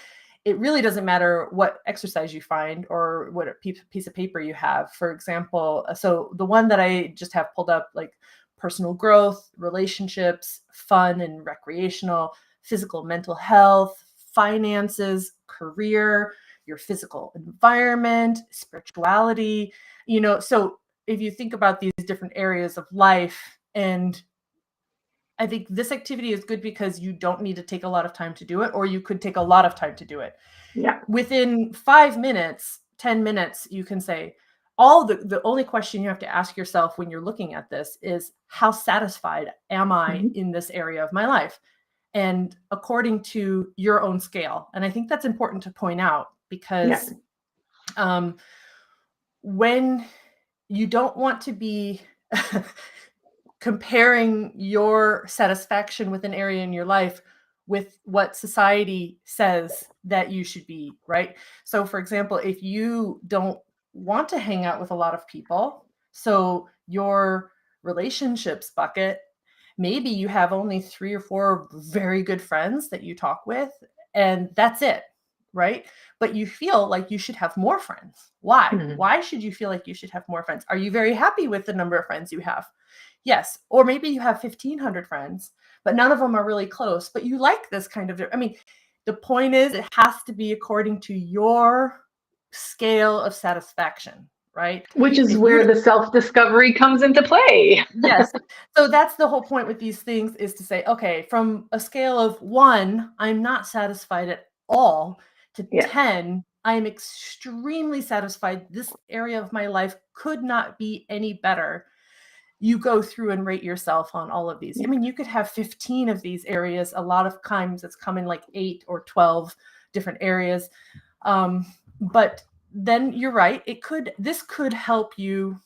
it really doesn't matter what exercise you find or what piece of paper you have. For example, so the one that I just have pulled up, like personal growth, relationships, fun and recreational, physical, mental health, finances, career, your physical environment, spirituality, so if you think about these different areas of life, and I think this activity is good because you don't need to take a lot of time to do it, or you could take a lot of time to do it. Yeah. Within 5 minutes, 10 minutes, you can say, the only question you have to ask yourself when you're looking at this is, how satisfied am I in this area of my life? And according to your own scale. And I think that's important to point out, because when you don't want to be comparing your satisfaction with an area in your life with what society says that you should be, right? So for example, if you don't want to hang out with a lot of people, so your relationships bucket, maybe you have only 3 or 4 very good friends that you talk with, and that's it, right? But you feel like you should have more friends. Why? Why should you feel like you should have more friends? Are you very happy with the number of friends you have? Yes. Or maybe you have 1,500 friends, but none of them are really close, but you like this kind of, the point is, it has to be according to your scale of satisfaction, right? Which is If where you're the self-discovery comes into play. Yes. So that's the whole point with these things, is to say, okay, from a scale of 1, I'm not satisfied at all, to 10, I am extremely satisfied. This area of my life could not be any better. You go through and rate yourself on all of these. You could have 15 of these areas. A lot of times it's come in like 8 or 12 different areas. But then you're right. This could help you,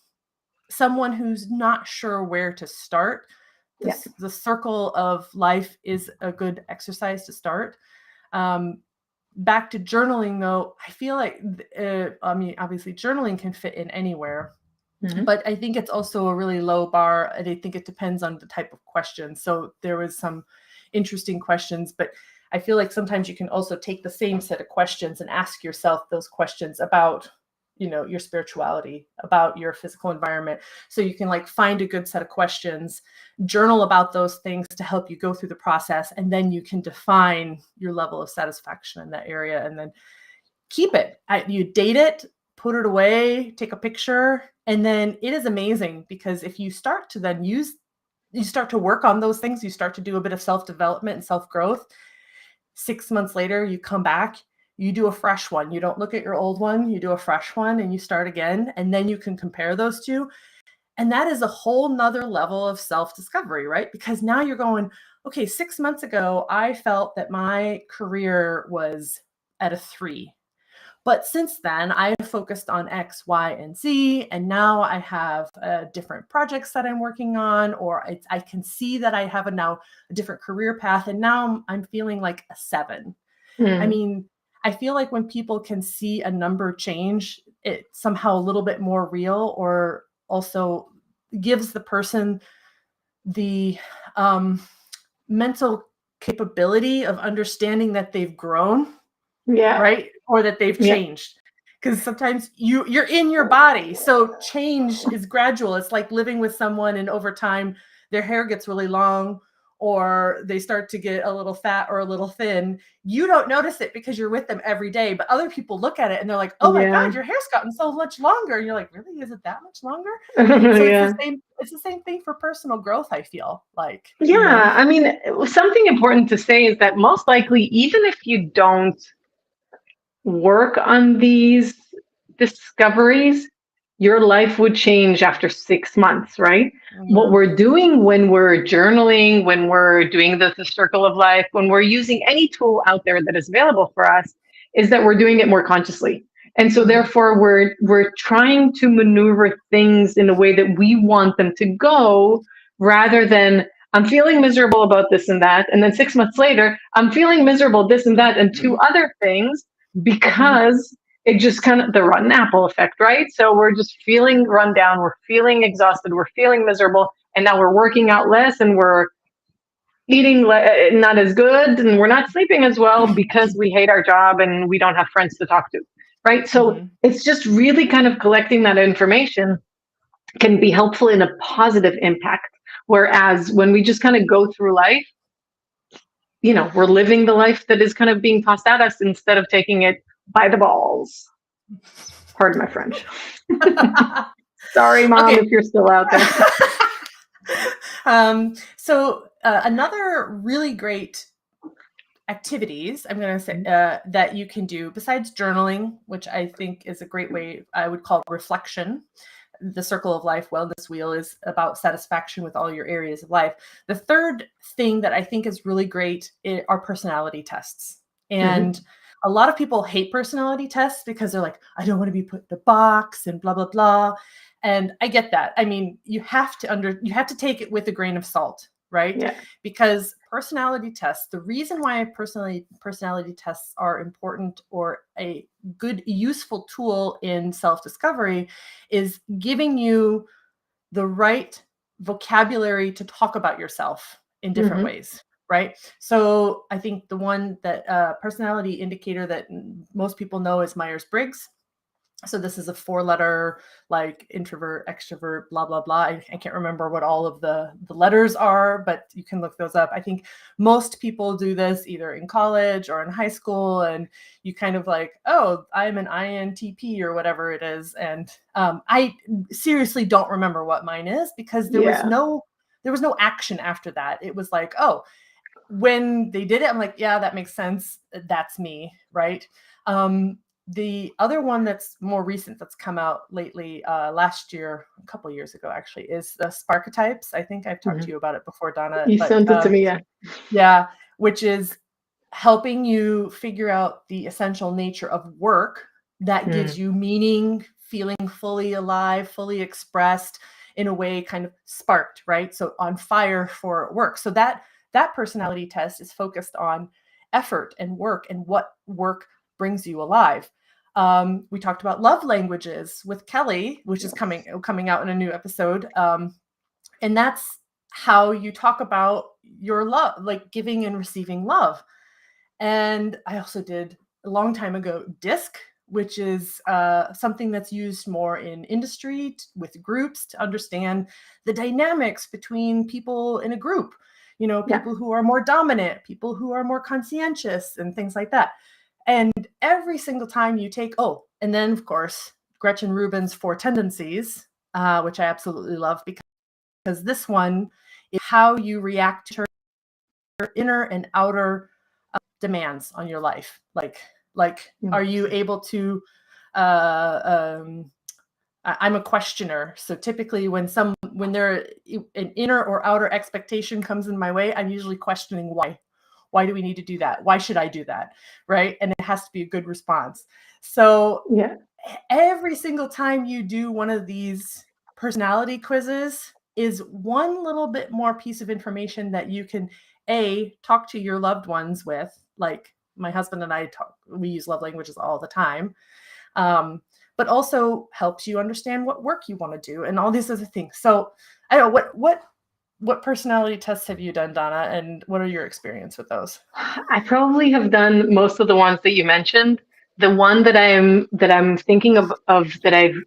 someone who's not sure where to start. The Circle of Life is a good exercise to start. Back to journaling, though, I feel like, obviously journaling can fit in anywhere. But I think it's also a really low bar, and I think it depends on the type of question. So there was some interesting questions, but I feel like sometimes you can also take the same set of questions and ask yourself those questions about, your spirituality, about your physical environment. So you can find a good set of questions, journal about those things to help you go through the process, and then you can define your level of satisfaction in that area, and then keep it. You date it, put it away, take a picture. And then it is amazing, because if you start to then you start to work on those things, you start to do a bit of self-development and self-growth. 6 months later, you come back, you do a fresh one. You don't look at your old one, you do a fresh one, and you start again. And then you can compare those two. And that is a whole nother level of self-discovery, right? Because now you're going, okay, 6 months ago, I felt that my career was at a 3. But since then, I've focused on X, Y, and Z, and now I have different projects that I'm working on, or I can see that I have now a different career path, and now I'm feeling like a 7. I feel like when people can see a number change, it's somehow a little bit more real, or also gives the person the mental capability of understanding that they've grown. Right? Or that they've changed. Because sometimes you're in your body. So change is gradual. It's like living with someone, and over time their hair gets really long, or they start to get a little fat or a little thin. You don't notice it because you're with them every day, but other people look at it and they're like, oh my God, your hair's gotten so much longer. And you're like, really? Is it that much longer? So it's the same thing for personal growth, I feel like. Something important to say is that most likely, even if you don't work on these discoveries, your life would change after 6 months, right? What Yeah. we're doing when we're journaling, when we're doing the circle of life, when we're using any tool out there that is available for us, is that we're doing it more consciously. And so Mhm. therefore we're trying to maneuver things in a way that we want them to go, rather than I'm feeling miserable about this and that, and then 6 months later I'm feeling miserable this and that and two other things, Mhm. because it just kind of the rotten apple effect, right? So we're just feeling run down, we're feeling exhausted, we're feeling miserable, and now we're working out less and we're eating not as good and we're not sleeping as well because we hate our job and we don't have friends to talk to, right? So Mhm. it's just really kind of collecting that information can be helpful in a positive impact. Whereas when we just kind of go through life, we're living the life that is kind of being tossed at us instead of taking it by the balls. Pardon my French. Sorry, Mom, Okay. if you're still out there. So another really great activities I'm going to say that you can do besides journaling, which I think is a great way, I would call reflection. The circle of life wellness wheel is about satisfaction with all your areas of life. The third thing that I think is really great are personality tests. Mm-hmm. And a lot of people hate personality tests because they're like, I don't want to be put in a box and blah, blah, blah. And I get that. I mean, you have to take it with a grain of salt, right? Yeah. Because personality tests, the reason why personality tests are important or a good, useful tool in self-discovery is giving you the right vocabulary to talk about yourself in different Mm-hmm. ways, right? So I think the one that personality indicator that most people know is Myers-Briggs. So this is a 4-letter, like introvert, extrovert, blah, blah, blah. I can't remember what all of the letters are, but you can look those up. I think most people do this either in college or in high school. And you kind of like, oh, I'm an INTP or whatever it is. And I seriously don't remember what mine is because there was Yeah. no action after that. It was like, oh, when they did it, I'm like, yeah, that makes sense. That's me, right? The other one that's more recent that's come out lately, last year, a couple of years ago actually, is the Sparketypes. I think I've talked Mm-hmm. to you about it before, Donna, You but sent it to me, yeah. yeah, which is helping you figure out the essential nature of work that gives Mm. you meaning, feeling fully alive, fully expressed in a way kind of sparked, right? So on fire for work. So that personality test is focused on effort and work and what work brings you alive. We talked about love languages with Kelly, which is Yes. coming out in a new episode. And that's how you talk about your love, like giving and receiving love. And I also did a long time ago DISC, which is something that's used more in industry with groups to understand the dynamics between people in a group. Yeah. People who are more dominant, people who are more conscientious, and things like that. And every single time you take, and then of course, Gretchen Rubin's 4 tendencies, which I absolutely love because this one is how you react to your inner and outer demands on your life. Like, are you Interesting. able to? I'm a questioner, so typically when there an inner or outer expectation comes in my way, I'm usually questioning why. Why do we need to do that? Why should I do that? Right? And it has to be a good response. So Yeah. every single time you do one of these personality quizzes is one little bit more piece of information that you can talk to your loved ones with. Like my husband and I talk, we use love languages all the time, but also helps you understand what work you want to do and all these other things. So I don't know what personality tests have you done, Donna, and what are your experience with those? I probably have done most of the ones that you mentioned. The one that I'm thinking of that I've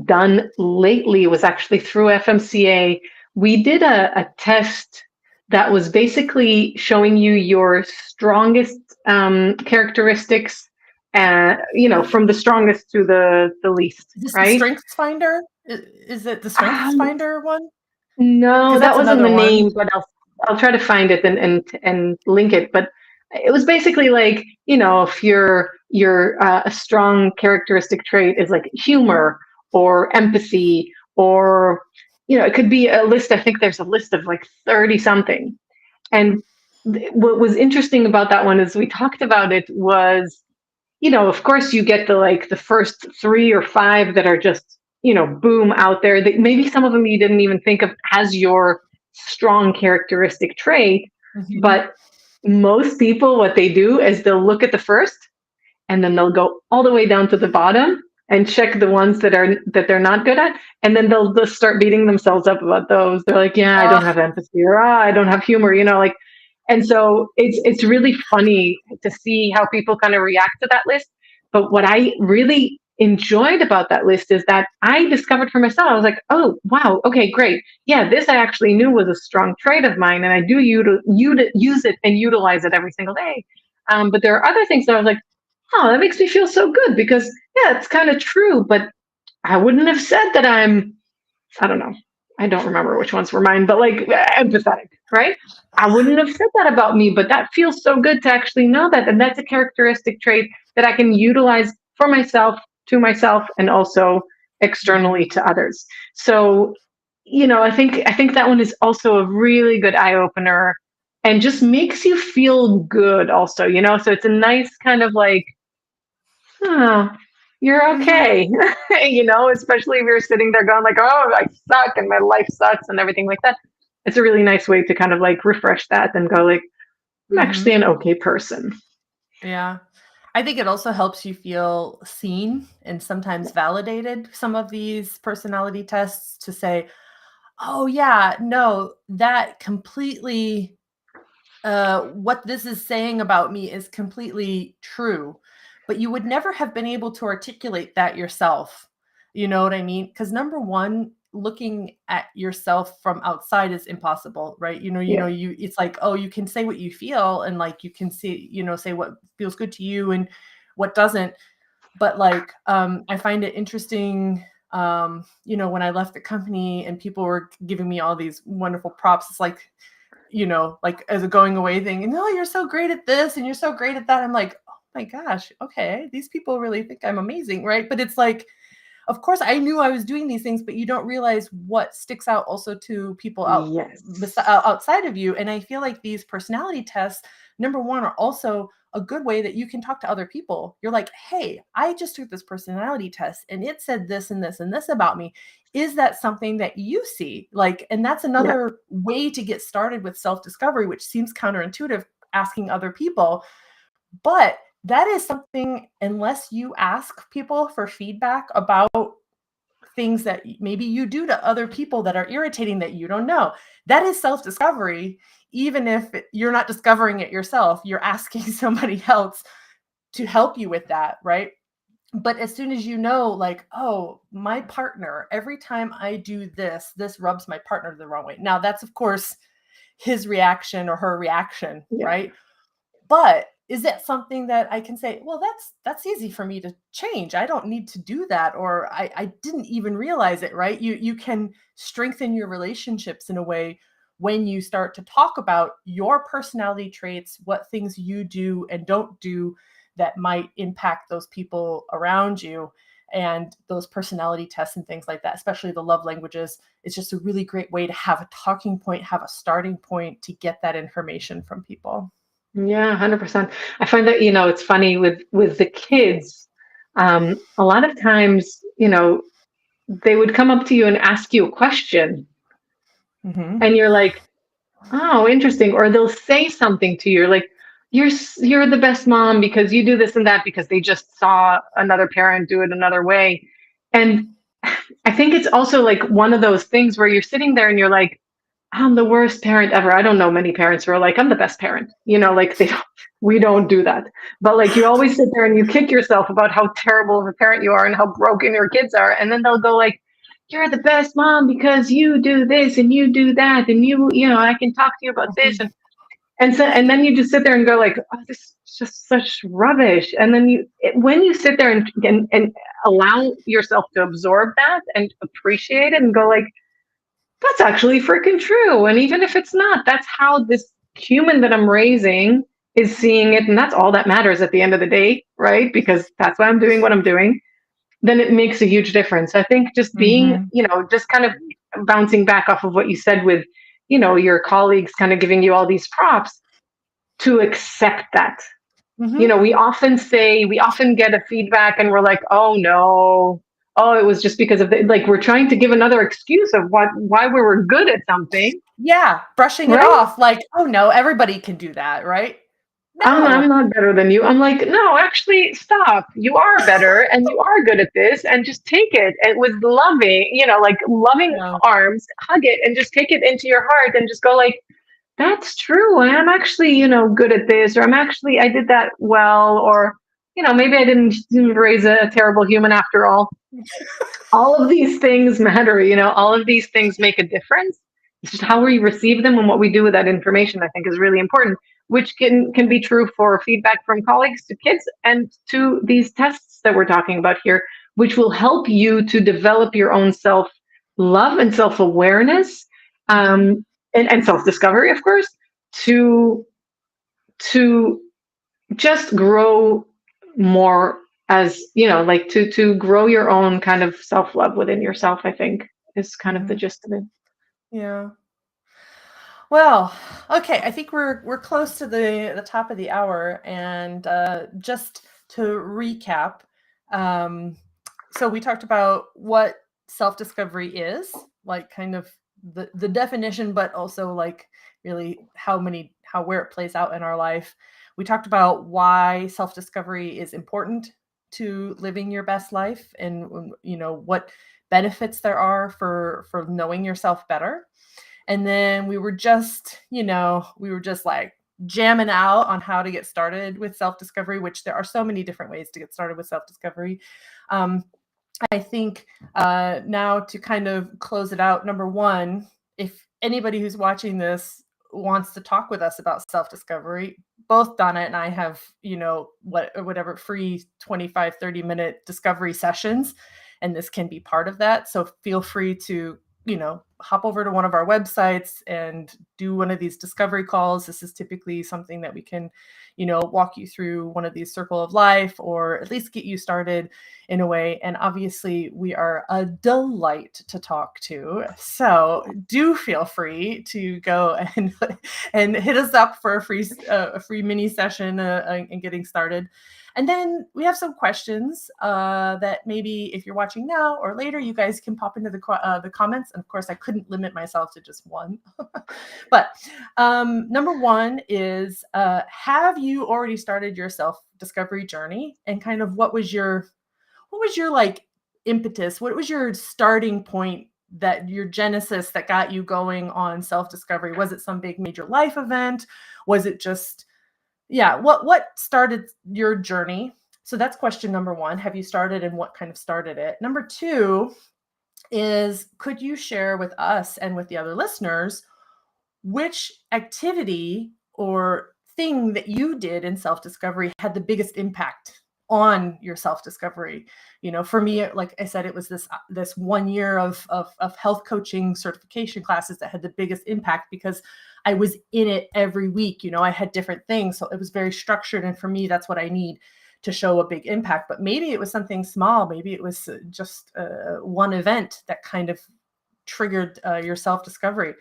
done lately was actually through FMCA. We did a test that was basically showing you your strongest characteristics, from the strongest to the least, Is this the right? Strengths Finder? Is it the Strengths Um, Finder one? No, Because that that's wasn't the another one. name, but I'll try to find it and link it. But it was basically like, if your a strong characteristic trait is like humor, or empathy, or, it could be a list. I think there's a list of like 30 something. And what was interesting about that one is we talked about it was, of course you get the first 3 or 5 that are just, boom out there, that maybe some of them you didn't even think of as your strong characteristic trait. Mhm. But most people, what they do is they'll look at the first, and then they'll go all the way down to the bottom and check the ones that they're not good at, and then they'll just start beating themselves up about those. They're like, yeah, I don't have empathy, or I don't have humor, like. And so it's really funny to see how people kind of react to that list. But what I really enjoyed about that list is that I discovered for myself, I was like, oh wow, okay, great, yeah, this I actually knew was a strong trait of mine, and I do use it and utilize it every single day. But there are other things that I was like, oh, that makes me feel so good, because yeah, it's kind of true, but I wouldn't have said that I don't know. I don't remember which ones were mine, but like empathetic, right? I wouldn't have said that about me, but that feels so good to actually know that. And that's a characteristic trait that I can utilize for myself, to myself, and also externally Mhm. to others. So, I think that one is also a really good eye opener, and just makes you feel good also, so it's a nice kind of like, oh, you're Mhm. okay. Especially if you're sitting there going like, oh, I suck and my life sucks and everything like that. It's a really nice way to kind of like refresh that and go like, I'm actually Mhm. an okay person. Yeah. I think it also helps you feel seen and sometimes validated, some of these personality tests, to say, "Oh, yeah, no, that completely what this is saying about me is completely true." But you would never have been able to articulate that yourself. You know what I mean? Because number one, looking at yourself from outside is impossible, right? Yeah. It's like, oh, you can say what you feel, and like you can see, say what feels good to you and what doesn't. But like, I find it interesting, when I left the company and people were giving me all these wonderful props. It's like, like as a going away thing, and oh, you're so great at this and you're so great at that. I'm like, oh my gosh, okay, these people really think I'm amazing, right? But it's like, of course, I knew I was doing these things, but you don't realize what sticks out also to people Yes. outside of you. And I feel like these personality tests, number one, are also a good way that you can talk to other people. You're like, hey, I just took this personality test and it said this and this and this about me. Is that something that you see? Like, and that's Yeah. another way to get started with self discovery, which seems counterintuitive, asking other people. But that is something, unless you ask people for feedback about things that maybe you do to other people that are irritating that you don't know, that is self discovery. Even if you're not discovering it yourself, you're asking somebody else to help you with that, right? But as soon as you know, like, oh, my partner, every time I do this, this rubs my partner the wrong way. Now, that's of course his reaction or her reaction, Yeah. right? But is that something that I can say, well, that's easy for me to change. I don't need to do that, or I didn't even realize it, right? You can strengthen your relationships in a way when you start to talk about your personality traits, what things you do and don't do that might impact those people around you, and those personality tests and things like that, especially the love languages. It's just a really great way to have a talking point, have a starting point to get that information from people. Yeah, 100%. I find that, it's funny with the kids. A lot of times, they would come up to you and ask you a question, Mhm. and you're like, oh, interesting. Or they'll say something to you, like, you're the best mom because you do this and that, because they just saw another parent do it another way. And I think it's also like one of those things where you're sitting there and you're like, I'm the worst parent ever. I don't know many parents who are like, I'm the best parent. Like we don't do that. But like you always sit there and you kick yourself about how terrible of a parent you are and how broken your kids are. And then they'll go like, you're the best mom because you do this and you do that. And I can talk to you about this. Mhm. And then you just sit there and go like, oh, this is just such rubbish. And then when you sit there and allow yourself to absorb that and appreciate it and go like, that's actually freaking true. And even if it's not, that's how this human that I'm raising is seeing it. And that's all that matters at the end of the day, right? Because that's why I'm doing what I'm doing. then it makes a huge difference. I think just being, Mm-hmm. just kind of bouncing back off of what you said with, your colleagues kind of giving you all these props, to accept that. Mm-hmm. We often get a feedback and we're like, oh no, oh, it was just because of like we're trying to give another excuse of why we were good at something, Yeah, brushing it right? off like, oh no, everybody can do that, right? I'm No. not better than you. I'm like, no, actually, stop. You are better and you are good at this, and just take it. And with loving, like loving No. arms, hug it and just take it into your heart and just go like, that's true. I am actually, good at this, or I did that well, or, maybe I didn't raise a terrible human after all. All of these things matter, all of these things make a difference. It's just how we receive them and what we do with that information, I think, is really important, which can be true for feedback from colleagues to kids and to these tests that we're talking about here, which will help you to develop your own self love and self awareness, Mm-hmm. and self discovery, of course, to to just grow more, as like to grow your own kind of self love within yourself, I think, is kind of the Mm-hmm. gist of it. Yeah. Well, okay, I think we're close to the top of the hour, and just to recap, um, so we talked about what self-discovery is, like kind of the definition, but also like really how where it plays out in our life. We talked about why self-discovery is important to living your best life, and what benefits there are for knowing yourself better. And then we were just like jamming out on how to get started with self discovery, which there are so many different ways to get started with self discovery. Um, I think now to kind of close it out, number one, if anybody who's watching this wants to talk with us about self discovery, both Donna and I have, whatever free 25, 30-minute discovery sessions. And this can be part of that. So feel free to, hop over to one of our websites and do one of these discovery calls. This is typically something that we can, walk you through one of these circle of life, or at least get you started in a way. And obviously, we are a delight to talk to. So do feel free to go and hit us up for a free mini session and getting started. And then we have some questions that maybe if you're watching now or later, you guys can pop into the comments. And of course, I couldn't limit myself to just one. But number one is, have you already started your self-discovery journey? And kind of what was your like impetus? What was your starting point, that your genesis that got you going on self-discovery? Was it some big major life event? Was it just, yeah, what started your journey? So that's question number one. Have you started, and what kind of started it? Number two is, could you share with us and with the other listeners which activity or thing that you did in self-discovery had the biggest impact on your self-discovery? For me, like I said, it was this 1 year of health coaching certification classes that had the biggest impact, because I was in it every week. I had different things, so it was very structured, and for me, that's what I need to show a big impact. But maybe it was something small. Maybe it was just one event that kind of triggered your self-discovery.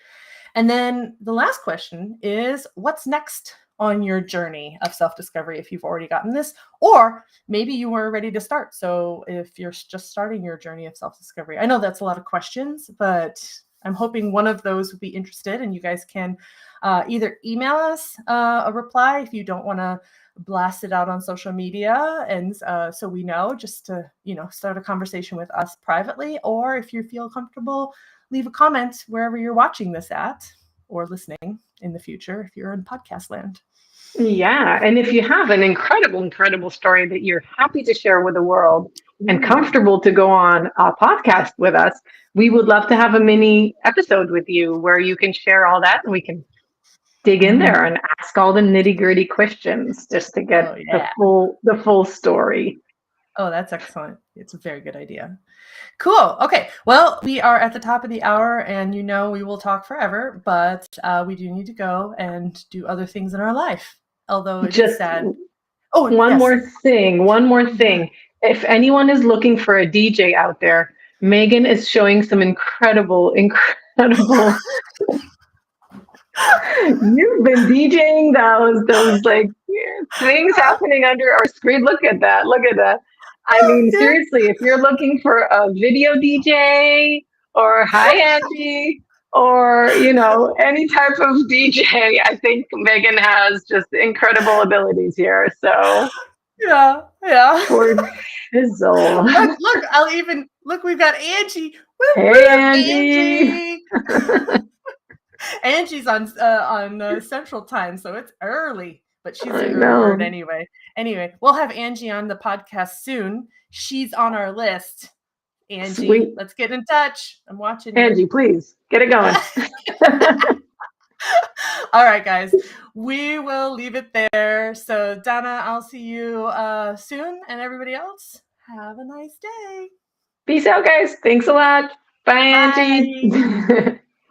And then the last question is, what's next on your journey of self-discovery, if you've already gotten this, or maybe you were ready to start. So if you're just starting your journey of self-discovery, I know that's a lot of questions, but I'm hoping one of those would be interested, and you guys can either email us a reply if you don't want to blast it out on social media, and so we know, just to start a conversation with us privately, or if you feel comfortable, leave a comment wherever you're watching this at, or listening in the future if you're in podcast land. Yeah, and if you have an incredible story that you're happy to share with the world and Ooh. comfortable to go on a podcast with us, we would love to have a mini episode with you where you can share all that, and we can dig in there Mm-hmm. and ask all the nitty-gritty questions just to get Oh yeah. the full story. Oh, that's excellent. It's a very good idea. Cool. Okay. Well, we are at the top of the hour, and we will talk forever, but we do need to go and do other things in our life. Although it is Just sad. Oh, one yes. more thing, one more Yeah. thing. If anyone is looking for a DJ out there, Megan is showing some incredible, incredible. You've been DJing those like things happening under our screen. Look at that. Look at that. I mean, Yeah. seriously, if you're looking for a video DJ or hi Angie or any type of DJ, I think Megan has just incredible abilities here. So Yeah, yeah. for Fizzle. Look, look, we've got Angie. Woo Hey woo, Angie. Angie. Angie's on Central Time, so it's early, but she's I an early bird know. anyway. Anyway, we'll have Angie on the podcast soon. She's on our list. Angie, Sweet. let's get in touch. I'm watching you. Angie, please get it going. All right, guys, we will leave it there. So, Donna, I'll see you soon, and everybody else, have a nice day. Peace out, guys. Thanks a lot. Bye, Angie. Bye.